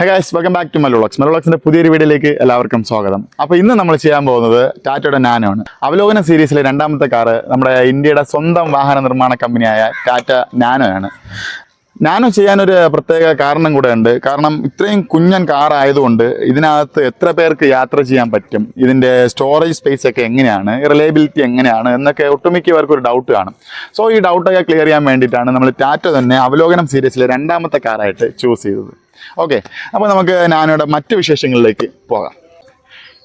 Hi guys, welcome back to Melolox. Meloloxന്റെ പുതിയൊരു വീഡിയോയിലേക്ക് എല്ലാവർക്കും സ്വാഗതം. അപ്പോൾ ഇന്ന് നമ്മൾ ചെയ്യാൻ പോകുന്നത് ടാറ്റയുടെ നാനോ ആണ്. അവലോകന സീരീസിലെ രണ്ടാമത്തെ കാർ നമ്മുടെ ഇന്ത്യയുടെ സ്വന്തം വാഹന നിർമ്മാണ കമ്പനിയായ ടാറ്റ നാനോ ആണ്. നാനോ ചെയ്യാനൊരു പ്രത്യേക കാരണം കൂടെ ഉണ്ട്. കാരണം ഇത്രയും കുഞ്ഞൻ കാർ ആയതുകൊണ്ട് ഇതിനകത്ത് എത്ര പേർക്ക് യാത്ര ചെയ്യാൻ പറ്റും, ഇതിൻ്റെ സ്റ്റോറേജ് സ്പേസ് ഒക്കെ എങ്ങനെയാണ്, റിലയബിലിറ്റി എങ്ങനെയാണ് എന്നൊക്കെ ഒട്ടുമിക്കവർക്ക് ഒരു ഡൗട്ട് കാണും. സോ ഈ ഡൗട്ടൊക്കെ ക്ലിയർ ചെയ്യാൻ വേണ്ടിയിട്ടാണ് നമ്മൾ ടാറ്റ തന്നെ അവലോകനം സീരീസിലെ രണ്ടാമത്തെ കാറായിട്ട് ചൂസ് ചെയ്തത്. ഓക്കെ, അപ്പോൾ നമുക്ക് നാനോയുടെ മറ്റ് വിശേഷങ്ങളിലേക്ക് പോകാം.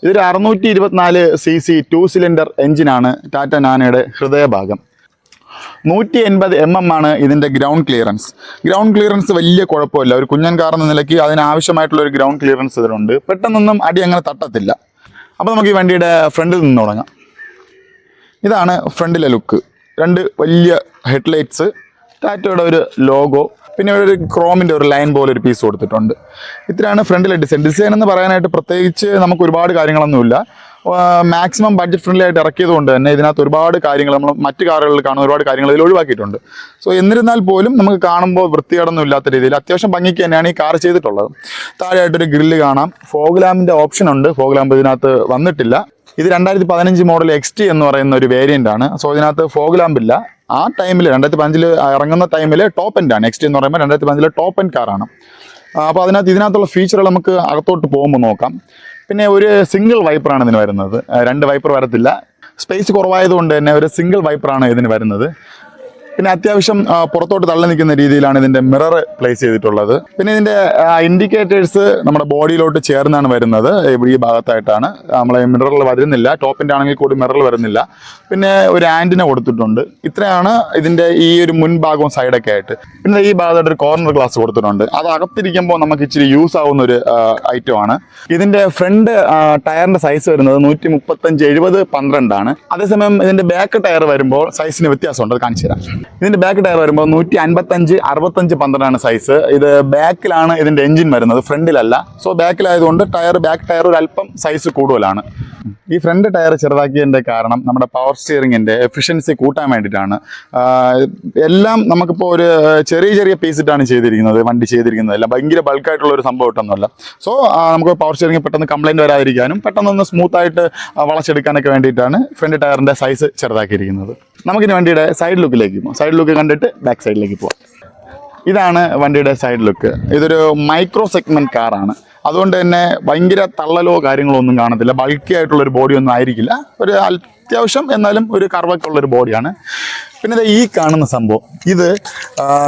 ഇതൊരു 624cc 2 സിലിണ്ടർ എഞ്ചിനാണ് ടാറ്റ നാനോയുടെ ഹൃദയഭാഗം. 180 mm ആണ് ഇതിൻ്റെ ഗ്രൗണ്ട് ക്ലിയറൻസ്. ഗ്രൗണ്ട് ക്ലിയറൻസ് വലിയ കുഴപ്പമില്ല. ഒരു കുഞ്ഞൻ കാർ എന്ന നിലയ്ക്ക് അതിനാവശ്യമായിട്ടുള്ള ഒരു ഗ്രൗണ്ട് ക്ലിയറൻസ് ഇതിലുണ്ട്. പെട്ടെന്നൊന്നും അടി അങ്ങനെ തട്ടത്തില്ല. അപ്പോൾ നമുക്ക് ഈ വണ്ടിയുടെ ഫ്രണ്ടിൽ നിന്ന് തുടങ്ങാം. ഇതാണ് ഫ്രണ്ടിലെ ലുക്ക്. രണ്ട് വലിയ ഹെഡ്ലൈറ്റ്സ്, ടാറ്റയുടെ ഒരു ലോഗോ, പിന്നെ ഒരു ക്രോമിൻ്റെ ഒരു ലൈൻ പോലെ ഒരു പീസ് കൊടുത്തിട്ടുണ്ട്. ഇത്രയാണ് ഫ്രണ്ടിലെ ഡിസൈൻ. ഡിസൈൻ എന്ന് പറയാനായിട്ട് പ്രത്യേകിച്ച് നമുക്ക് ഒരുപാട് കാര്യങ്ങളൊന്നുമില്ല. മാക്സിമം ബഡ്ജറ്റ് ഫ്രണ്ട്ലി ആയിട്ട് ഇറക്കിയത് കൊണ്ട് തന്നെ ഇതിനകത്ത് ഒരുപാട് കാര്യങ്ങൾ നമ്മൾ മറ്റ് കാറുകളിൽ കാണുന്ന ഒരുപാട് കാര്യങ്ങൾ ഇതിൽ ഒഴിവാക്കിയിട്ടുണ്ട്. സോ എന്നിരുന്നാൽ പോലും നമുക്ക് കാണുമ്പോൾ വൃത്തികേടൊന്നും ഇല്ലാത്ത രീതിയിൽ അത്യാവശ്യം ഭംഗിക്ക് തന്നെയാണ് ഈ കാർ ചെയ്തിട്ടുള്ളത്. താഴെയായിട്ടൊരു ഗ്രില്ല് കാണാം. ഫോഗ് ലാമ്പിൻ്റെ ഓപ്ഷൻ ഉണ്ട്. ഫോഗ് ലാമ്പ് ഇതിനകത്ത് വന്നിട്ടില്ല. ഇത് 2015 മോഡൽ XT എന്ന് പറയുന്ന ഒരു വേരിയൻ്റ് ആണ്. സോ ഇതിനകത്ത് ഫോഗ് ലാമ്പില്ല. ആ ടൈമിൽ 2005 ഇറങ്ങുന്ന ടൈമിൽ ടോപ്പ് എൻഡ് ആണ്. XT എന്ന് പറയുമ്പോൾ 2015 ടോപ്പ് എൻഡ് കാറാണ്. അപ്പോൾ ഇതിനകത്തുള്ള ഫീച്ചറുകൾ നമുക്ക് അകത്തോട്ട് പോകുമ്പോൾ നോക്കാം. പിന്നെ ഒരു സിംഗിൾ വൈപ്പറാണ് ഇതിന് വരുന്നത്. 2 വൈപ്പർ വരത്തില്ല. സ്പേസ് കുറവായതുകൊണ്ട് തന്നെ ഒരു സിംഗിൾ വൈപ്പറാണ് ഇതിന് വരുന്നത്. പിന്നെ അത്യാവശ്യം പുറത്തോട്ട് തള്ളി നിൽക്കുന്ന രീതിയിലാണ് ഇതിൻ്റെ മിറർ പ്ലേസ് ചെയ്തിട്ടുള്ളത്. പിന്നെ ഇതിൻ്റെ ഇൻഡിക്കേറ്റേഴ്സ് നമ്മുടെ ബോഡിയിലോട്ട് ചേർന്നാണ് വരുന്നത്. ഈ ഭാഗത്തായിട്ടാണ്. നമ്മളെ മിററിൽ വരുന്നില്ല. ടോപ്പിൻ്റെ ആണെങ്കിൽ കൂടി മിററിൽ വരുന്നില്ല. പിന്നെ ഒരു ആൻറ്റിന കൊടുത്തിട്ടുണ്ട്. ഇത്രയാണ് ഇതിൻ്റെ ഈ ഒരു മുൻഭാഗവും സൈഡൊക്കെ ആയിട്ട്. പിന്നെ ഈ ഭാഗത്തായിട്ട് ഒരു കോർണർ ഗ്ലാസ് കൊടുത്തിട്ടുണ്ട്. അത് അകത്തിരിക്കുമ്പോൾ നമുക്ക് ഇച്ചിരി യൂസ് ആവുന്ന ഒരു ഐറ്റമാണ്. ഇതിൻ്റെ ഫ്രണ്ട് ടയറിൻ്റെ സൈസ് വരുന്നത് 135/70 12 ആണ്. അതേസമയം ഇതിൻ്റെ ബാക്ക് ടയർ വരുമ്പോൾ സൈസിന് വ്യത്യാസമുണ്ട്. അത് കാണിച്ചു തരാം. ഇതിന്റെ ബാക്ക് ടയർ വരുമ്പോൾ 155/65 ആണ് സൈസ്. ഇത് ബാക്കിലാണ് ഇതിന്റെ എഞ്ചിൻ വരുന്നത്, ഫ്രണ്ടിലല്ല. സോ ബാക്കിലായതുകൊണ്ട് ബാക്ക് ടയർ ഒരു അല്പം സൈസ് കൂടുതലാണ്. ഈ ഫ്രണ്ട് ടയർ ചെറുതാക്കിയതിൻ്റെ കാരണം നമ്മുടെ പവർ സ്റ്റിയറിങ്ങിൻ്റെ എഫിഷ്യൻസി കൂട്ടാൻ വേണ്ടിയിട്ടാണ്. എല്ലാം നമുക്കിപ്പോൾ ഒരു ചെറിയ പീസിട്ടാണ് ചെയ്തിരിക്കുന്നത്. വണ്ടി ചെയ്തിരിക്കുന്നത് എല്ലാം ഭയങ്കര ബൾക്കായിട്ടുള്ള ഒരു സംഭവം ഇട്ടൊന്നുമല്ല. സോ നമുക്ക് പവർ സ്റ്റിയറിംഗ് പെട്ടെന്ന് കംപ്ലൈൻറ്റ് വരാതിരിക്കാനും പെട്ടെന്നൊന്ന് സ്മൂത്തായിട്ട് വളച്ചെടുക്കാനൊക്കെ വേണ്ടിയിട്ടാണ് ഫ്രണ്ട് ടയറിൻ്റെ സൈസ് ചെറുതാക്കിയിരിക്കുന്നത്. നമുക്കിനി വണ്ടിയുടെ സൈഡ് ലുക്കിലേക്ക് പോകാം. സൈഡ് ലുക്ക് കണ്ടിട്ട് ബാക്ക് സൈഡിലേക്ക് പോകാം. ഇതാണ് വണ്ടിയുടെ സൈഡ് ലുക്ക്. ഇതൊരു മൈക്രോ സെഗ്മെൻറ്റ് കാറാണ്. അതുകൊണ്ട് തന്നെ ഭയങ്കര തള്ളലോ കാര്യങ്ങളോ ഒന്നും കാണത്തില്ല. ബൾക്കി ആയിട്ടുള്ളൊരു ബോഡിയൊന്നും ആയിരിക്കില്ല. ഒരു അത്യാവശ്യം എന്നാലും ഒരു കർവൊക്കെ ഉള്ളൊരു ബോഡിയാണ്. പിന്നെ ഈ കാണുന്ന സംഭവം ഇത്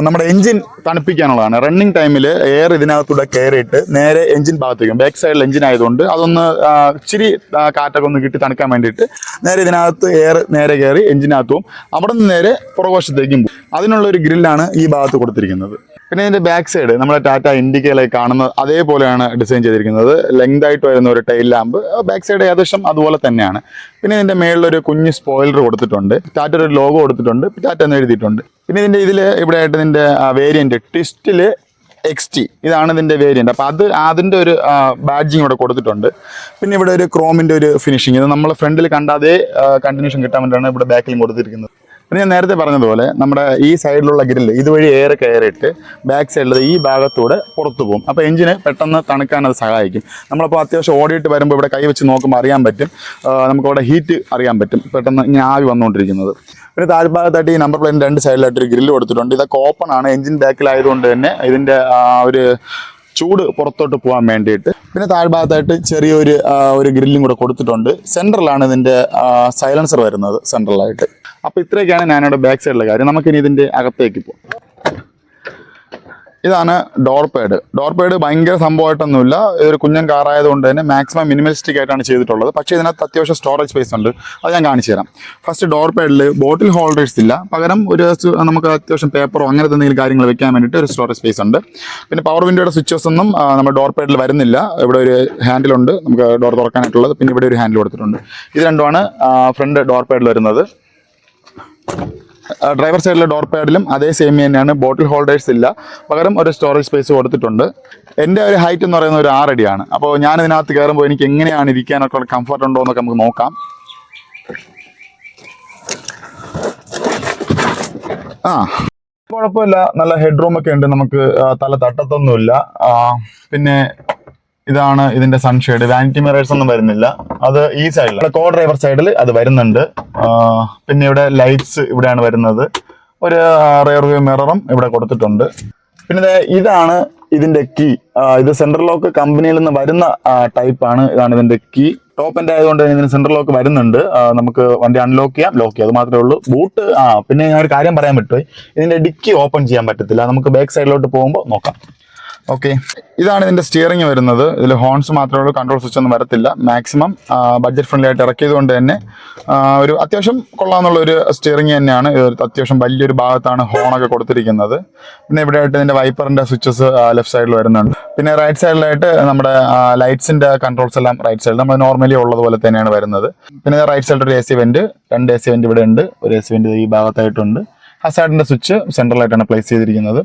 നമ്മുടെ എൻജിൻ തണുപ്പിക്കാനുള്ളതാണ്. റണ്ണിങ് ടൈമിൽ എയർ ഇതിനകത്തൂടെ കയറിയിട്ട് നേരെ എൻജിൻ ഭാഗത്തേക്കും, ബാക്ക് സൈഡിൽ എൻജിൻ ആയതുകൊണ്ട് അതൊന്ന് ഇച്ചിരി കാറ്റൊക്കെ ഒന്ന് കിട്ടി തണുക്കാൻ വേണ്ടിയിട്ട് നേരെ ഇതിനകത്ത് എയർ നേരെ കയറി എൻജിനകത്തും അവിടെ നിന്ന് നേരെ പുറകുവശത്തേക്കും പോകും. അതിനുള്ളൊരു ഗ്രില്ലാണ് ഈ ഭാഗത്ത് കൊടുത്തിരിക്കുന്നത്. പിന്നെ ഇതിൻ്റെ ബാക്ക് സൈഡ് നമ്മുടെ ടാറ്റ ഇൻഡിക്കയിലേക്ക് കാണുന്നത് അതേപോലെയാണ് ഡിസൈൻ ചെയ്തിരിക്കുന്നത്. ലെങ്ത് ആയിട്ട് വരുന്ന ഒരു ടൈൽ ലാമ്പ്. ബാക്ക് സൈഡ് ഏകദേശം അതുപോലെ തന്നെയാണ്. പിന്നെ ഇതിൻ്റെ മേളിലൊരു കുഞ്ഞ് സ്പോയിലർ കൊടുത്തിട്ടുണ്ട്. ടാറ്റ ഒരു ലോഗോ കൊടുത്തിട്ടുണ്ട്. ടാറ്റ എന്ന് എഴുതിയിട്ടുണ്ട്. പിന്നെ ഇതിൻ്റെ ഇവിടെ ആയിട്ട് ഇതിൻ്റെ വേരിയൻറ്റ് ട്വിസ്റ്റിൽ XT ഇതാണ് ഇതിൻ്റെ വേരിയൻറ്റ്. അപ്പോൾ അതിൻ്റെ ഒരു ബാഡ്ജിങ് ഇവിടെ കൊടുത്തിട്ടുണ്ട്. പിന്നെ ഇവിടെ ഒരു ക്രോമിൻ്റെ ഒരു ഫിനിഷിങ്. ഇത് നമ്മൾ ഫ്രണ്ടിൽ കണ്ട അതേ കണ്ടിന്യൂഷൻ കിട്ടാൻ വേണ്ടിയാണ് ഇവിടെ ബാക്കിലും കൊടുത്തിരിക്കുന്നത്. പിന്നെ ഞാൻ നേരത്തെ പറഞ്ഞതുപോലെ നമ്മുടെ ഈ സൈഡിലുള്ള ഗ്രില്ല് ഇതുവഴി എയർ കയറിയിട്ട് ബാക്ക് സൈഡിൽ ഈ ഭാഗത്തൂടെ പുറത്തു പോകും. അപ്പോൾ എഞ്ചിന് പെട്ടെന്ന് തണുക്കാൻ അത് സഹായിക്കും. നമ്മളിപ്പോൾ അത്യാവശ്യം ഓടിയിട്ട് വരുമ്പോൾ ഇവിടെ കൈ വെച്ച് നോക്കുമ്പോൾ അറിയാൻ പറ്റും. നമുക്കവിടെ ഹീറ്റ് അറിയാൻ പറ്റും. പെട്ടെന്ന് ഇങ്ങനെ ആവി വന്നുകൊണ്ടിരിക്കുന്നത്. പിന്നെ താഴ്ഭാഗത്തായിട്ട് ഈ നമ്പർ പ്ലേറ്റിൻ്റെ 2 സൈഡിലായിട്ട് ഒരു ഗ്രില്ല് കൊടുത്തിട്ടുണ്ട്. ഇതൊക്കെ ഓപ്പൺ ആണ്. എഞ്ചിൻ ബാക്കിലായതുകൊണ്ട് തന്നെ ഇതിൻ്റെ ഒരു ചൂട് പുറത്തോട്ട് പോകാൻ വേണ്ടിയിട്ട്. പിന്നെ താഴ്ഭാഗത്തായിട്ട് ചെറിയൊരു ഗ്രില്ലും കൂടെ കൊടുത്തിട്ടുണ്ട്. സെൻട്രലാണ് ഇതിൻ്റെ സൈലൻസർ വരുന്നത്, സെൻട്രലായിട്ട്. അപ്പോൾ ഇത്രയൊക്കെയാണ് ഞാനവിടെ ബാക്ക് സൈഡിലെ കാര്യം. നമുക്കിനി ഇതിൻ്റെ അകത്തേക്ക് പോകാം. ഇതാണ് ഡോർ പാഡ് ഭയങ്കര സംഭവമായിട്ടൊന്നുമില്ല. ഇതൊരു കുഞ്ഞൻ കാറായതുകൊണ്ട് തന്നെ മാക്സിമം മിനിമലിസ്റ്റിക് ആയിട്ടാണ് ചെയ്തിട്ടുള്ളത്. പക്ഷേ ഇതിനകത്ത് അത്യാവശ്യം സ്റ്റോറേജ് സ്പേസ് ഉണ്ട്. അത് ഞാൻ കാണിച്ചു തരാം. ഫസ്റ്റ് ഡോർ പാഡിൽ ബോട്ടിൽ ഹോൾഡേഴ്സ് ഇല്ല. പകരം നമുക്ക് അത്യാവശ്യം പേപ്പറോ അങ്ങനത്തെ എന്തെങ്കിലും കാര്യങ്ങൾ വെക്കാൻ വേണ്ടിയിട്ട് ഒരു സ്റ്റോറേജ് സ്പേസ് ഉണ്ട്. പിന്നെ പവർ വിൻഡോയുടെ സ്വിച്ചസ് ഒന്നും നമ്മുടെ ഡോർ പാഡിൽ വരുന്നില്ല. ഇവിടെ ഒരു ഹാൻഡിലുണ്ട് നമുക്ക് ഡോർ തുറക്കാനായിട്ടുള്ളത്. പിന്നെ ഇവിടെ ഒരു ഹാൻഡിൽ കൊടുത്തിട്ടുണ്ട്. ഇത് രണ്ടുമാണ് ഫ്രണ്ട് ഡോർ പാഡിൽ വരുന്നത്. ഡ്രൈവർ സൈഡിലെ ഡോർ പാഡിലും അതേ സെയിം തന്നെയാണ്. ബോട്ടിൽ ഹോൾഡേഴ്സ് ഇല്ല. പകരം ഒരു സ്റ്റോറേജ് സ്പേസ് കൊടുത്തിട്ടുണ്ട്. എൻ്റെ ഒരു ഹൈറ്റ് എന്ന് പറയുന്നത് ഒരു 6 അടിയാണ്. അപ്പോൾ ഞാൻ ഇതിനകത്ത് കയറുമ്പോൾ എനിക്ക് എങ്ങനെയാണ് ഇരിക്കാനൊക്കെ കംഫർട്ട് ഉണ്ടോ എന്നൊക്കെ നമുക്ക് നോക്കാം. കുഴപ്പമില്ല, നല്ല ഹെഡ് റൂം ഒക്കെ ഉണ്ട്, നമുക്ക് തല തട്ടത്തൊന്നുമില്ല. പിന്നെ ഇതാണ് ഇതിന്റെ സൺഷെയ്ഡ്. വാനിറ്റി മിറേഴ്സ് ഒന്നും വരുന്നില്ല, അത് ഈ സൈഡിൽ കോ ഡ്രൈവർ സൈഡിൽ അത് വരുന്നുണ്ട്. പിന്നെ ഇവിടെ ലൈറ്റ്സ് ഇവിടെയാണ് വരുന്നത്. ഒരു റിയർ വ്യൂ മിററും ഇവിടെ കൊടുത്തിട്ടുണ്ട്. പിന്നെ ഇതാണ് ഇതിന്റെ കീ. ഇത് സെൻട്രൽ ലോക്ക് കമ്പനിയിൽ നിന്ന് വരുന്ന ടൈപ്പാണ്. ഇതാണ് ഇതിന്റെ കീ. ടോപ്പ് എൻഡ് ആയതുകൊണ്ട് ഇതിന് സെൻട്രൽ ലോക്ക് വരുന്നുണ്ട്. നമുക്ക് വണ്ടി അൺലോക്ക് ചെയ്യാം, ലോക്ക് ചെയ്യാം, അത് മാത്രമേ ഉള്ളൂ. ബൂട്ട് പിന്നെ ഞാൻ ഒരു കാര്യം പറയാൻ പറ്റുമോ, ഇതിന്റെ ഡിക്കി ഓപ്പൺ ചെയ്യാൻ പറ്റത്തില്ല. നമുക്ക് ബാക്ക് സൈഡിലോട്ട് പോകുമ്പോൾ നോക്കാം. ഓക്കെ, ഇതാണ് ഇതിന്റെ സ്റ്റിയറിംഗ് വരുന്നത്. ഇതിൽ ഹോൺസ് മാത്രമേ ഉള്ളൂ, കൺട്രോൾ സ്വിച്ച് ഒന്നും വരത്തില്ല. മാക്സിമം ബഡ്ജറ്റ് ഫ്രണ്ട്ലി ആയിട്ട് ഇറക്കിയത് കൊണ്ട് തന്നെ ഒരു അത്യാവശ്യം കൊള്ളാമെന്നുള്ള ഒരു സ്റ്റിയറിംഗ് തന്നെയാണ്. അത്യാവശ്യം വലിയൊരു ഭാഗത്താണ് ഹോണൊക്കെ കൊടുത്തിരിക്കുന്നത്. പിന്നെ ഇവിടെ ആയിട്ട് ഇതിന്റെ വൈപ്പറിന്റെ സ്വിച്ചസ് ലെഫ്റ്റ് സൈഡിൽ വരുന്നുണ്ട്. പിന്നെ റൈറ്റ് സൈഡിലായിട്ട് നമ്മുടെ ലൈറ്റ്സിന്റെ കൺട്രോൾസ് എല്ലാം റൈറ്റ് സൈഡിൽ നമ്മൾ നോർമലി ഉള്ളതുപോലെ തന്നെയാണ് വരുന്നത്. പിന്നെ റൈറ്റ് സൈഡിൽ ഒരു AC വെന്റ്, 2 AC വെന്റ് ഇവിടെ ഉണ്ട്, ഒരു AC വെന്റ് ഈ ഭാഗത്തായിട്ടുണ്ട്. ഹസാർഡിന്റെ സ്വിച്ച് സെൻട്രലായിട്ടാണ് പ്ലേസ് ചെയ്തിരിക്കുന്നത്.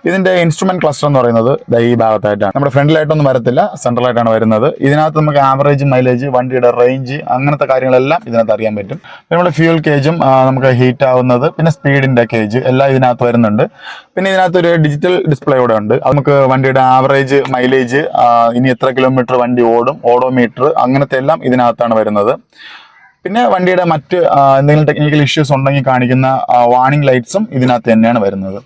ഇതിന്റെ ഇൻസ്ട്രുമെന്റ് ക്ലസ്റ്റർ എന്ന് പറയുന്നത് ഈ ഭാഗത്തായിട്ടാണ്. നമ്മുടെ ഫ്രണ്ടിലായിട്ടൊന്നും വരത്തില്ല, സെൻട്രലായിട്ടാണ് വരുന്നത്. ഇതിനകത്ത് നമുക്ക് ആവറേജ് മൈലേജ്, വണ്ടിയുടെ റേഞ്ച്, അങ്ങനത്തെ കാര്യങ്ങളെല്ലാം ഇതിനകത്ത് അറിയാൻ പറ്റും. നമ്മുടെ ഫ്യൂൽ കേജും നമുക്ക് ഹീറ്റ് ആവുന്നത്, പിന്നെ സ്പീഡിന്റെ കേജ് എല്ലാം ഇതിനകത്ത് വരുന്നുണ്ട്. പിന്നെ ഇതിനകത്ത് ഒരു ഡിജിറ്റൽ ഡിസ്പ്ലേ കൂടെ ഉണ്ട്. നമുക്ക് വണ്ടിയുടെ ആവറേജ് മൈലേജ്, ഇനി എത്ര കിലോമീറ്റർ വണ്ടി ഓടും, ഓഡോമീറ്റർ, അങ്ങനത്തെ എല്ലാം ഇതിനകത്താണ് വരുന്നത്. പിന്നെ വണ്ടിയുടെ മറ്റ് എന്തെങ്കിലും ടെക്നിക്കൽ ഇഷ്യൂസ് ഉണ്ടെങ്കിൽ കാണിക്കുന്ന വാർണിംഗ് ലൈറ്റ്സും ഇതിനകത്ത് തന്നെയാണ് വരുന്നത്.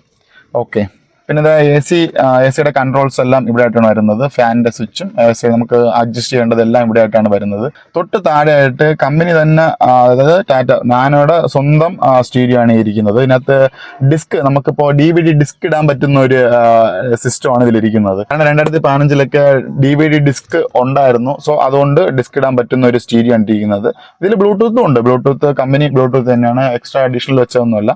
ഓക്കെ, പിന്നെ AC-യുടെ കൺട്രോൾസ് എല്ലാം ഇവിടെ ആയിട്ടാണ് വരുന്നത്. ഫാനിന്റെ സ്വിച്ചും AC നമുക്ക് അഡ്ജസ്റ്റ് ചെയ്യേണ്ടതെല്ലാം ഇവിടെ ആയിട്ടാണ് വരുന്നത്. തൊട്ട് താഴെയായിട്ട് കമ്പനി തന്നെ, അതായത് ടാറ്റ നാനോയുടെ സ്വന്തം സ്റ്റീരിയോ ആണ് ഇരിക്കുന്നത്. ഇതിനകത്ത് ഡിസ്ക്, നമുക്കിപ്പോൾ DVD ഡിസ്ക് ഇടാൻ പറ്റുന്ന ഒരു സിസ്റ്റമാണ് ഇതിലിരിക്കുന്നത്. കാരണം 2015 DVD ഡിസ്ക് ഉണ്ടായിരുന്നു. സോ അതുകൊണ്ട് ഡിസ്ക് ഇടാൻ പറ്റുന്ന ഒരു സ്റ്റീരിയോ ആണ് ഇരിക്കുന്നത്. ഇതിൽ ബ്ലൂടൂത്തും ഉണ്ട്. ബ്ലൂടൂത്ത് കമ്പനി ബ്ലൂടൂത്ത് തന്നെയാണ്, എക്സ്ട്രാ അഡീഷണൽ വെച്ചതൊന്നുമല്ല.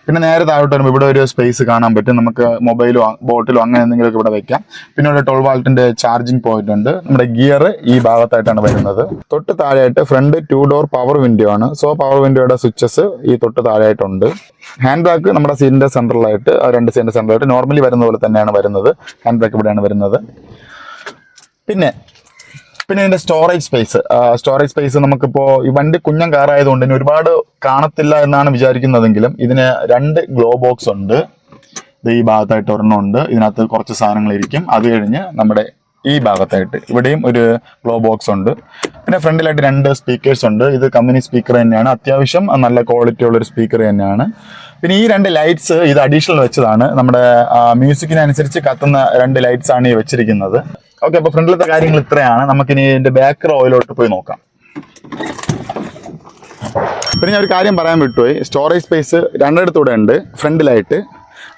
പിന്നെ നേരെ താഴോട്ട് വരുമ്പോൾ ഇവിടെ ഒരു സ്പേസ് കാണാൻ പറ്റും. നമുക്ക് മൊബൈലോ ബോട്ടിലോ അങ്ങനെ എന്തെങ്കിലുമൊക്കെ ഇവിടെ വെക്കാം. പിന്നെ ഒരു 12 വോൾട്ടിന്റെ ചാർജിങ് പോയിന്റ് ഉണ്ട്. നമ്മുടെ ഗിയർ ഈ ഭാഗത്തായിട്ടാണ് വരുന്നത്. തൊട്ട് താഴെയായിട്ട് ഫ്രണ്ട് 2 ഡോർ പവർ വിൻഡോ ആണ്. സോ പവർ വിൻഡോയുടെ സ്വിച്ചസ് ഈ തൊട്ട് താഴെയായിട്ടുണ്ട്. ഹാൻഡ് ബ്രേക്ക് നമ്മുടെ സീറ്റിന്റെ സെൻട്രലായിട്ട്, 2 സീറ്റിന്റെ സെൻട്രലായിട്ട് നോർമലി വരുന്ന പോലെ തന്നെയാണ് വരുന്നത്. ഹാൻഡ് ബ്രേക്ക് ഇവിടെയാണ് വരുന്നത്. പിന്നെ ഇതിന്റെ സ്റ്റോറേജ് സ്പേസ് നമുക്കിപ്പോൾ ഈ വണ്ടി കുഞ്ഞൻ കാറായതുകൊണ്ട് തന്നെ ഒരുപാട് കാണത്തില്ല എന്നാണ് വിചാരിക്കുന്നതെങ്കിലും ഇതിന് 2 ഗ്ലോ ബോക്സ് ഉണ്ട്. ഇത് ഈ ഭാഗത്തായിട്ട് ഒരെണ്ണം ഉണ്ട്. ഇതിനകത്ത് കുറച്ച് സാധനങ്ങൾ ഇരിക്കും. അത് കഴിഞ്ഞ് നമ്മുടെ ഈ ഭാഗത്തായിട്ട് ഇവിടെയും ഒരു ഗ്ലോ ബോക്സ് ഉണ്ട്. പിന്നെ ഫ്രണ്ടിലായിട്ട് 2 സ്പീക്കേഴ്സ് ഉണ്ട്. ഇത് കമ്പനി സ്പീക്കർ തന്നെയാണ്, അത്യാവശ്യം നല്ല ക്വാളിറ്റി ഉള്ള ഒരു സ്പീക്കർ തന്നെയാണ്. പിന്നെ ഈ 2 ലൈറ്റ്സ് ഇത് അഡീഷണൽ വെച്ചതാണ്. നമ്മുടെ മ്യൂസിക്കിനനുസരിച്ച് കത്തുന്ന 2 ലൈറ്റ്സ് ആണ് ഈ വെച്ചിരിക്കുന്നത്. ഓക്കെ, അപ്പൊ ഫ്രണ്ടിലത്തെ കാര്യങ്ങൾ ഇത്രയാണ്. നമുക്കിനി ഇതിന്റെ ബാക്ക് റോയിലോട്ട് പോയി നോക്കാം. പിന്നെ ഞാൻ ഒരു കാര്യം പറയാൻ വിട്ടുപോയി. സ്റ്റോറേജ് സ്പേസ് 2 ഉണ്ട് ഫ്രണ്ടിലായിട്ട്.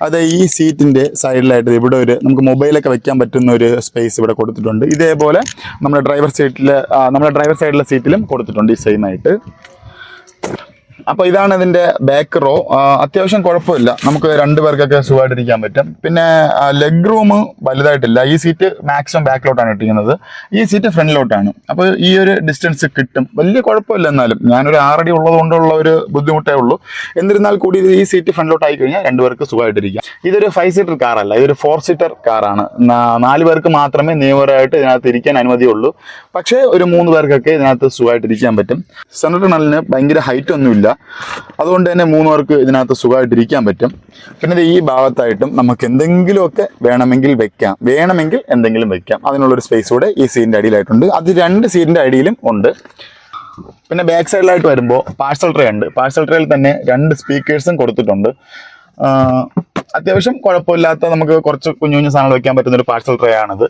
അത് ഈ സീറ്റിന്റെ സൈഡിലായിട്ട് ഇവിടെ ഒരു നമുക്ക് മൊബൈലൊക്കെ വെക്കാൻ പറ്റുന്ന ഒരു സ്പേസ് ഇവിടെ കൊടുത്തിട്ടുണ്ട്. ഇതേപോലെ നമ്മുടെ ഡ്രൈവർ സൈഡിലെ സീറ്റിലും കൊടുത്തിട്ടുണ്ട് ഈ സെയിം ആയിട്ട്. അപ്പോൾ ഇതാണ് ഇതിന്റെ ബാക്ക് റോ. അത്യാവശ്യം കുഴപ്പമില്ല, നമുക്ക് 2 പേർക്കൊക്കെ സുഖമായിട്ടിരിക്കാൻ പറ്റും. പിന്നെ ലെഗ് റൂം വലുതായിട്ടില്ല. ഈ സീറ്റ് മാക്സിമം ബാക്കിലോട്ടാണ് ഇട്ടിരിക്കുന്നത്, ഈ സീറ്റ് ഫ്രണ്ടിലോട്ടാണ്. അപ്പോൾ ഈ ഒരു ഡിസ്റ്റൻസ് കിട്ടും, വലിയ കുഴപ്പമില്ല. എന്നാലും ഞാനൊരു 6 അടി ഉള്ളത് കൊണ്ടുള്ള ഒരു ബുദ്ധിമുട്ടേ ഉള്ളൂ. എന്നിരുന്നാൽ കൂടി ഈ സീറ്റ് ഫ്രണ്ടിലോട്ട് ആയി കഴിഞ്ഞാൽ 2 പേർക്ക് സുഖമായിട്ടിരിക്കാം. ഇതൊരു 5 സീറ്റർ കാറല്ല, ഇതൊരു 4 സീറ്റർ കാറാണ്. 4 പേർക്ക് മാത്രമേ നിയമപരമായിട്ട് ഇതിനകത്ത് ഇരിക്കാൻ അനുമതിയുള്ളൂ. പക്ഷേ ഒരു 3 പേർക്കൊക്കെ ഇതിനകത്ത് സുഖമായിട്ടിരിക്കാൻ പറ്റും. സെൻട്രൽ ടണലിന് ഭയങ്കര ഹൈറ്റ് ഒന്നുമില്ല, അതുകൊണ്ട് തന്നെ 3 പേർക്ക് ഇതിനകത്ത് സുഖമായിട്ടിരിക്കാൻ പറ്റും. പിന്നെ ഈ ഭാഗത്തായിട്ടും നമുക്ക് എന്തെങ്കിലുമൊക്കെ വേണമെങ്കിൽ എന്തെങ്കിലും വെക്കാം. അതിനുള്ളൊരു സ്പേസ് കൂടെ ഈ സീറ്റിന്റെ അടിയിലായിട്ടുണ്ട്. അത് 2 സീറ്റിന്റെ അടിയിലും ഉണ്ട്. പിന്നെ ബാക്ക് സൈഡിലായിട്ട് വരുമ്പോൾ പാഴ്സൽ ട്രേ ഉണ്ട്. പാഴ്സൽ ട്രേയിൽ തന്നെ 2 സ്പീക്കേഴ്സും കൊടുത്തിട്ടുണ്ട്. അത്യാവശ്യം കുഴപ്പമില്ലാത്ത, നമുക്ക് കുറച്ച് കുഞ്ഞു സാധനങ്ങൾ വെക്കാൻ പറ്റുന്ന ഒരു പാഴ്സൽ ട്രേ ആണിത്.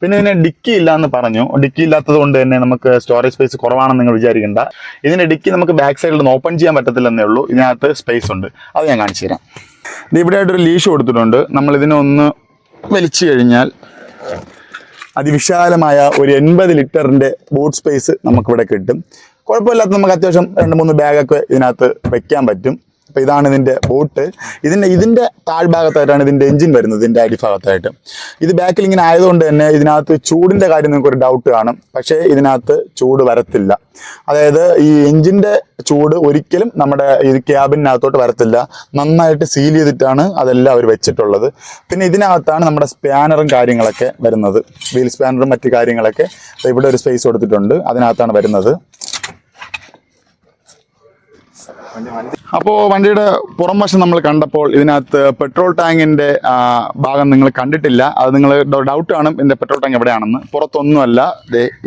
പിന്നെ ഇതിന് ഡിക്കി ഇല്ല എന്ന് പറഞ്ഞു. ഡിക്കി ഇല്ലാത്തത് കൊണ്ട് തന്നെ നമുക്ക് സ്റ്റോറേജ് സ്പേസ് കുറവാണെന്ന് നിങ്ങൾ വിചാരിക്കേണ്ട. ഇതിന്റെ ഡിക്കി നമുക്ക് ബാക്ക് സൈഡിൽ നിന്ന് ഓപ്പൺ ചെയ്യാൻ പറ്റത്തില്ലെന്നേ ഉള്ളൂ. ഇതിനകത്ത് സ്പേസ് ഉണ്ട്, അത് ഞാൻ കാണിച്ചു തരാം. ഇത് ഇവിടെ ആയിട്ടൊരു ലീഷ് കൊടുത്തിട്ടുണ്ട്. നമ്മൾ ഇതിനൊന്ന് വലിച്ചു കഴിഞ്ഞാൽ അതിവിശാലമായ ഒരു 80 ലിറ്ററിന്റെ ബൂട്ട് സ്പേസ് നമുക്കിവിടെ കിട്ടും. കുഴപ്പമില്ലാത്ത, നമുക്ക് അത്യാവശ്യം 2-3 ബാഗൊക്കെ ഇതിനകത്ത് വെക്കാൻ പറ്റും. അപ്പോൾ ഇതാണ് ഇതിൻ്റെ ബോട്ട്. ഇതിൻ്റെ താഴ്ഭാഗത്തായിട്ടാണ് ഇതിൻ്റെ എഞ്ചിൻ വരുന്നത്, ഇതിൻ്റെ അടിഭാഗത്തായിട്ട്. ഇത് ബാക്കിൽ ഇങ്ങനെ ആയതുകൊണ്ട് തന്നെ ഇതിനകത്ത് ചൂടിൻ്റെ കാര്യം നിങ്ങൾക്കൊരു ഡൗട്ട് കാണും. പക്ഷേ ഇതിനകത്ത് ചൂട് വരത്തില്ല. അതായത് ഈ എഞ്ചിൻ്റെ ചൂട് ഒരിക്കലും നമ്മുടെ ഈ ക്യാബിനകത്തോട്ട് വരത്തില്ല. നന്നായിട്ട് സീൽ ചെയ്തിട്ടാണ് അതെല്ലാം അവർ വെച്ചിട്ടുള്ളത്. പിന്നെ ഇതിനകത്താണ് നമ്മുടെ സ്പാനറും കാര്യങ്ങളൊക്കെ വരുന്നത്. വീൽ സ്പാനറും മറ്റു കാര്യങ്ങളൊക്കെ ഇവിടെ ഒരു സ്പേസ് കൊടുത്തിട്ടുണ്ട്, അതിനകത്താണ് വരുന്നത്. അപ്പോൾ വണ്ടിയുടെ പുറം വശം നമ്മൾ കണ്ടപ്പോൾ ഇതിനകത്ത് പെട്രോൾ ടാങ്കിൻ്റെ ഭാഗം നിങ്ങൾ കണ്ടിട്ടില്ല. അത് നിങ്ങൾ ഡൗട്ട് കാണും ഇതിൻ്റെ പെട്രോൾ ടാങ്ക് എവിടെയാണെന്ന്. പുറത്തൊന്നുമല്ല,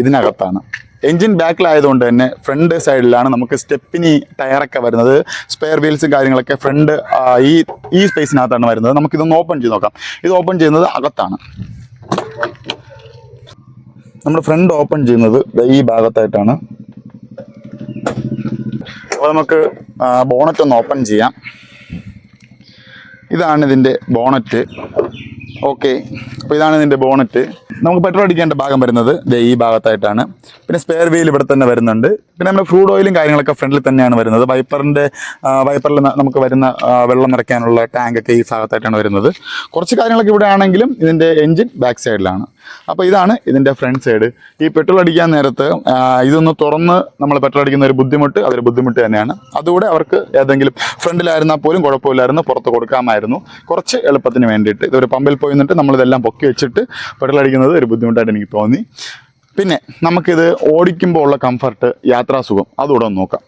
ഇതിനകത്താണ്. എൻജിൻ ബാക്കിലായതുകൊണ്ട് തന്നെ ഫ്രണ്ട് സൈഡിലാണ് നമുക്ക് സ്റ്റെപ്പിനി ടയറൊക്കെ വരുന്നത്. സ്പെയർ വീൽസും കാര്യങ്ങളൊക്കെ ഫ്രണ്ട് ഈ സ്പേസിനകത്താണ് വരുന്നത്. നമുക്കിതൊന്ന് ഓപ്പൺ ചെയ്ത് നോക്കാം. ഇത് ഓപ്പൺ ചെയ്യുന്നത് അകത്താണ്. നമ്മൾ ഫ്രണ്ട് ഓപ്പൺ ചെയ്യുന്നത് ഈ ഭാഗത്തായിട്ടാണ്. അപ്പോൾ നമുക്ക് ബോണറ്റ് ഒന്ന് ഓപ്പൺ ചെയ്യാം. ഇതാണ് ഇതിൻ്റെ ബോണറ്റ്. ഓക്കെ, അപ്പോൾ ഇതാണ് ഇതിൻ്റെ ബോണറ്റ്. നമുക്ക് പെട്രോൾ അടിക്കേണ്ട ഭാഗം വരുന്നത് ഈ ഭാഗത്തായിട്ടാണ്. പിന്നെ സ്പെയർ വീൽ ഇവിടെ തന്നെ വരുന്നുണ്ട്. പിന്നെ നമ്മുടെ ഫ്രൂഡ് ഓയിലും കാര്യങ്ങളൊക്കെ ഫ്രണ്ടിൽ തന്നെയാണ് വരുന്നത്. വൈപ്പറിൽ നമുക്ക് വരുന്ന വെള്ളം നിറയ്ക്കാനുള്ള ടാങ്കൊക്കെ ഈ ഭാഗത്തായിട്ടാണ് വരുന്നത്. കുറച്ച് കാര്യങ്ങളൊക്കെ ഇവിടെ ആണെങ്കിലും ഇതിൻ്റെ എൻജിൻ ബാക്ക് സൈഡിലാണ്. അപ്പോൾ ഇതാണ് ഇതിൻ്റെ ഫ്രണ്ട് സൈഡ്. ഈ പെട്രോൾ അടിക്കാൻ നേരത്ത് ഇതൊന്ന് തുറന്ന് നമ്മൾ പെട്രോൾ അടിക്കുന്ന ഒരു ബുദ്ധിമുട്ട് അതൊരു ബുദ്ധിമുട്ട് തന്നെയാണ്. അതുകൂടെ അവർക്ക് ഏതെങ്കിലും ഫ്രണ്ടിലായിരുന്നാൽ പോലും കുഴപ്പമില്ലായിരുന്നു, പുറത്ത് കൊടുക്കാമായിരുന്നു. കുറച്ച് എളുപ്പത്തിന് വേണ്ടിയിട്ട് ഇതൊരു പമ്പിൽ പോയി നിന്നിട്ട് നമ്മളിതെല്ലാം പൊക്കി വെച്ചിട്ട് പെട്രോൾ അടിക്കുന്നത് ഒരു ബുദ്ധിമുട്ടായിട്ട് എനിക്ക് തോന്നി. പിന്നെ നമുക്കിത് ഓടിക്കുമ്പോൾ ഉള്ള കംഫർട്ട്, യാത്രാസുഖം അതുകൂടെ ഒന്ന് നോക്കാം.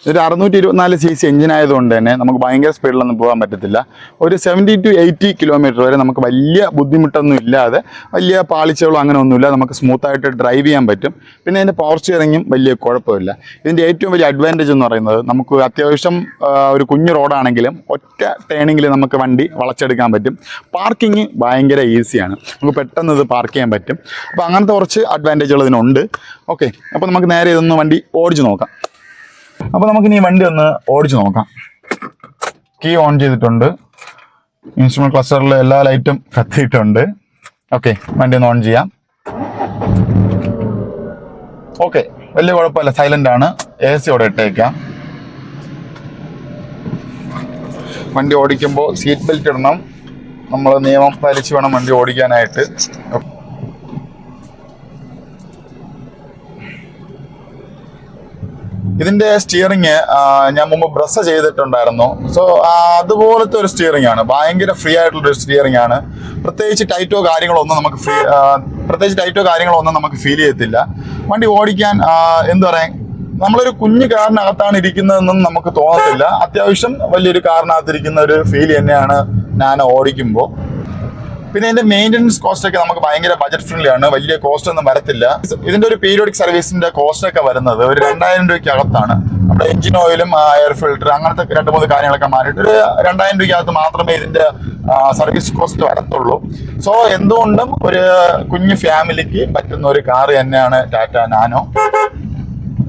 ഒരു 624cc എഞ്ചിൻ ആയതുകൊണ്ട് തന്നെ നമുക്ക് ഭയങ്കര സ്പീഡിലൊന്നും പോകാൻ പറ്റത്തില്ല. ഒരു 70 to 80 കിലോമീറ്റർ വരെ നമുക്ക് വലിയ ബുദ്ധിമുട്ടൊന്നും ഇല്ലാതെ, വലിയ പാളിച്ചകളോ അങ്ങനെ ഒന്നുമില്ല, നമുക്ക് സ്മൂത്തായിട്ട് ഡ്രൈവ് ചെയ്യാൻ പറ്റും. പിന്നെ ഇതിൻ്റെ പവർ സ്റ്റിയറിങ്ങും വലിയ കുഴപ്പമില്ല. ഇതിൻ്റെ ഏറ്റവും വലിയ അഡ്വാൻറ്റേജ് എന്ന് പറയുന്നത് നമുക്ക് അത്യാവശ്യം ഒരു കുഞ്ഞു റോഡാണെങ്കിലും ഒറ്റ ടേണിങ്ങിൽ നമുക്ക് വണ്ടി വളച്ചെടുക്കാൻ പറ്റും. പാർക്കിങ് ഭയങ്കര ഈസിയാണ്, നമുക്ക് പെട്ടെന്ന് ഇത് പാർക്ക് ചെയ്യാൻ പറ്റും. അപ്പോൾ അങ്ങനത്തെ കുറച്ച് അഡ്വാൻറ്റേജുകൾ ഇതിനുണ്ട്. ഓക്കെ, അപ്പോൾ നമുക്ക് നേരെ ഇതൊന്ന് വണ്ടി ഓടിച്ച് നോക്കാം. അപ്പോൾ നമുക്കിനി ഈ വണ്ടി ഒന്ന് ഓടിച്ച് നോക്കാം. കീ ഓൺ ചെയ്തിട്ടുണ്ട്. ഇൻസ്ട്രുമെന്റ് ക്ലസ്റ്ററിൽ എല്ലാ ലൈറ്റും കത്തിയിട്ടുണ്ട്. ഓക്കെ, വണ്ടി ഒന്ന് ഓൺ ചെയ്യാം. ഓക്കെ, വലിയ കുഴപ്പമില്ല, സൈലന്റ് ആണ്. AC ഓടെ ഇട്ടേക്കാം. വണ്ടി ഓടിക്കുമ്പോൾ സീറ്റ് ബെൽറ്റ് ഇടണം. നമ്മൾ നിയമം പാലിച്ച് വേണം വണ്ടി ഓടിക്കാനായിട്ട്. ഇതിന്റെ സ്റ്റിയറിങ് ഞാൻ മുമ്പ് ബ്രഷ് ചെയ്തിട്ടുണ്ടായിരുന്നു. സോ അതുപോലത്തെ ഒരു സ്റ്റിയറിംഗ് ആണ്, ഭയങ്കര ഫ്രീ ആയിട്ടുള്ള ഒരു സ്റ്റിയറിംഗ് ആണ്. പ്രത്യേകിച്ച് ടൈറ്റോ കാര്യങ്ങളോ ഒന്നും നമുക്ക് ഫീൽ ചെയ്യത്തില്ല. വണ്ടി ഓടിക്കാൻ എന്താ പറയാ, നമ്മളൊരു കുഞ്ഞു കാറിനകത്താണ് ഇരിക്കുന്നതെന്നും നമുക്ക് തോന്നത്തില്ല. അത്യാവശ്യം വലിയൊരു കാറിനകത്തിരിക്കുന്ന ഒരു ഫീൽ തന്നെയാണ് ഞാൻ ഓടിക്കുമ്പോൾ. പിന്നെ ഇതിന്റെ മെയിൻ്റനൻസ് കോസ്റ്റ് ഒക്കെ നമുക്ക് ഭയങ്കര ബജറ്റ് ഫ്രണ്ട്ലി ആണ്, വലിയ കോസ്റ്റ് ഒന്നും വരത്തില്ല. ഇതിന്റെ ഒരു പീരിയോഡിക് സർവീസിന്റെ കോസ്റ്റ് ഒക്കെ വരുന്നത് ഒരു 2000 രൂപയ്ക്ക് അകത്താണ്. നമ്മുടെ എഞ്ചിൻ ഓയിലും എയർ ഫിൽറ്റർ അങ്ങനത്തെ 2-3 കാര്യങ്ങളൊക്കെ മാറിയിട്ട് ഒരു 2000 രൂപയ്ക്കകത്ത് മാത്രമേ ഇതിന്റെ സർവീസ് കോസ്റ്റ് വരത്തുള്ളൂ. സോ എന്തുകൊണ്ടും ഒരു കുഞ്ഞു ഫാമിലിക്ക് പറ്റുന്ന ഒരു കാർ തന്നെയാണ് ടാറ്റ നാനോ.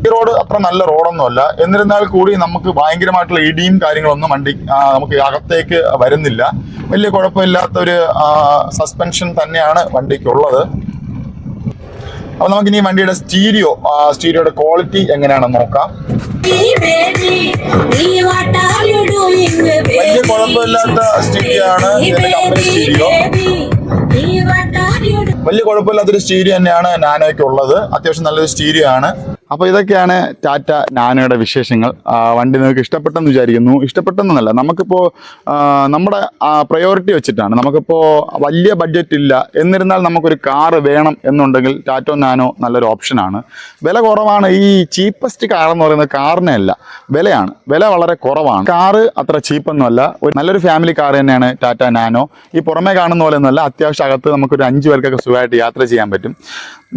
ഈ റോഡ് അത്ര നല്ല റോഡൊന്നുമല്ല, എന്നിരുന്നാൽ കൂടി നമുക്ക് ഭയങ്കരമായിട്ടുള്ള ഇടിയും കാര്യങ്ങളൊന്നും വണ്ടി നമുക്ക് അകത്തേക്ക് വരുന്നില്ല. വലിയ കുഴപ്പമില്ലാത്തൊരു സസ്പെൻഷൻ തന്നെയാണ് വണ്ടിക്കുള്ളത്. അപ്പോൾ നമുക്കിനി വണ്ടിയുടെ സ്റ്റീരിയോയുടെ ക്വാളിറ്റി എങ്ങനെയാണെന്ന് നോക്കാം. വലിയ കുഴപ്പമില്ലാത്ത സ്റ്റീരിയോ ആണ് ഇതിന്റെ കമ്പനി സ്റ്റീരിയോ. വലിയ കുഴപ്പമില്ലാത്തൊരു സ്റ്റീരിയോ തന്നെയാണ് നാനോയ്ക്ക് ഉള്ളത്. അത്യാവശ്യം നല്ലൊരു സ്റ്റീരിയോ ആണ്. അപ്പോൾ ഇതൊക്കെയാണ് ടാറ്റ നാനോയുടെ വിശേഷങ്ങൾ. വണ്ടി നിങ്ങൾക്ക് ഇഷ്ടപ്പെട്ടെന്ന് വിചാരിക്കുന്നു. ഇഷ്ടപ്പെട്ടെന്നല്ല, നമുക്കിപ്പോൾ നമ്മുടെ പ്രയോറിറ്റി വെച്ചിട്ടാണ്. നമുക്കിപ്പോൾ വലിയ ബഡ്ജറ്റ് ഇല്ല, എന്നിരുന്നാൽ നമുക്കൊരു കാറ് വേണം എന്നുണ്ടെങ്കിൽ ടാറ്റ നാനോ നല്ലൊരു ഓപ്ഷനാണ്. വില കുറവാണ്. ഈ ചീപ്പസ്റ്റ് കാർ എന്ന് പറയുന്നത് കാറിനെ അല്ല, വിലയാണ്. വില വളരെ കുറവാണ്. കാറ് അത്ര ചീപ്പൊന്നുമല്ല. ഒരു നല്ലൊരു ഫാമിലി കാർ തന്നെയാണ് ടാറ്റ നാനോ. ഈ പുറമേ കാണുന്ന പോലെ ഒന്നുമല്ല, അത്യാവശ്യം അകത്ത് നമുക്കൊരു 5 പേർക്കൊക്കെ സുഖമായിട്ട് യാത്ര ചെയ്യാൻ പറ്റും.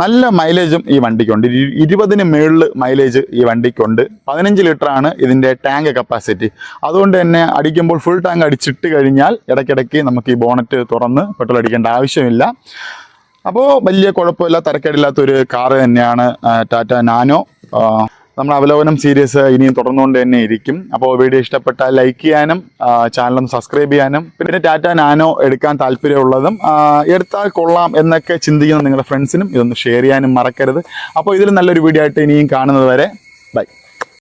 നല്ല മൈലേജും ഈ വണ്ടിക്കുണ്ട്. 20-ന് മുകളിൽ മൈലേജ് ഈ വണ്ടിക്കുണ്ട്. 15 ലിറ്ററാണ് ഇതിൻ്റെ ടാങ്ക് കപ്പാസിറ്റി. അതുകൊണ്ട് തന്നെ അടിക്കുമ്പോൾ ഫുൾ ടാങ്ക് അടിച്ചിട്ട് കഴിഞ്ഞാൽ ഇടയ്ക്കിടയ്ക്ക് നമുക്ക് ഈ ബോണറ്റ് തുറന്ന് പെട്രോൾ അടിക്കേണ്ട ആവശ്യമില്ല. അപ്പോൾ വലിയ കുഴപ്പമില്ല, തരക്കേടില്ലാത്തൊരു കാറ് തന്നെയാണ് ടാറ്റ നാനോ. നമ്മുടെ അവലോകനം സീരീസ് ഇനിയും തുടർന്നുകൊണ്ട് തന്നെ ഇരിക്കും. അപ്പോൾ വീഡിയോ ഇഷ്ടപ്പെട്ടാൽ ലൈക്ക് ചെയ്യാനും ചാനലൊന്ന് സബ്സ്ക്രൈബ് ചെയ്യാനും, പിന്നെ ടാറ്റ നാനോ എടുക്കാൻ താല്പര്യമുള്ളതും എടുത്താൽ കൊള്ളാം എന്നൊക്കെ ചിന്തിക്കുന്ന നിങ്ങളുടെ ഫ്രണ്ട്സിനും ഇതൊന്ന് ഷെയർ ചെയ്യാനും മറക്കരുത്. അപ്പോൾ ഇതിൽ നല്ലൊരു വീഡിയോ ആയിട്ട് ഇനിയും കാണുന്നത് വരെ ബൈ.